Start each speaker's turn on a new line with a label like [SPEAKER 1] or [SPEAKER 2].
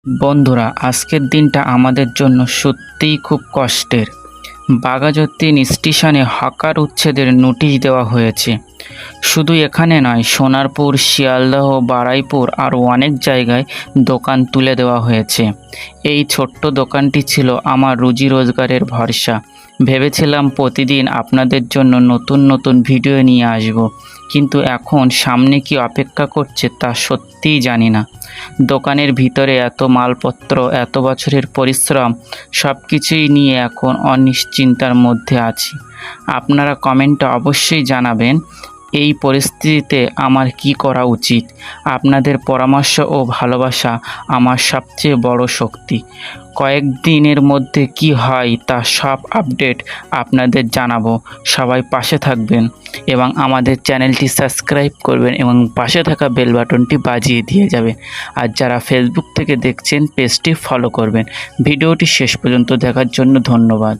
[SPEAKER 1] বন্ধুরা, আজকের দিনটা আমাদের জন্য সত্যিই খুব কষ্টের। বাঘাযতীন স্টেশনে হকার উচ্ছেদের নোটিশ দেওয়া হয়েছে। শুধু এখানে নয়, সোনারপুর, শিয়ালদহ, বারুইপুর আরও অনেক জায়গায় দোকান তুলে দেওয়া হয়েছে। এই ছোট্ট দোকানটি ছিল আমার রুজি রোজগারের ভরসা। ভেবেছিলাম প্রতিদিন আপনাদের জন্য নতুন নতুন ভিডিও নিয়ে আসব, কিন্তু এখন সামনে কি অপেক্ষা করছে তা সত্যিই জানি না। দোকানের ভিতরে এত মালপত্র, এত বছরের পরিশ্রম, সব কিছুই নিয়ে এখন অনিশ্চিন্তার মধ্যে আছি। আপনারা কমেন্টে অবশ্যই জানাবেন এই পরিস্থিতিতে আমার কি করা উচিত। আপনাদের পরামর্শ ও ভালোবাসা আমার সবচেয়ে বড় শক্তি। কয়েকদিনের মধ্যে কি হয় তা সব আপডেট আপনাদের জানাবো। সবাই পাশে থাকবেন এবং আমাদের চ্যানেলটি সাবস্ক্রাইব করবেন এবং পাশে থাকা বেল বাটনটি বাজিয়ে দিয়ে যাবেন। আর যারা ফেসবুক থেকে দেখছেন পেজটি ফলো করবেন। ভিডিওটি শেষ পর্যন্ত দেখার জন্য ধন্যবাদ।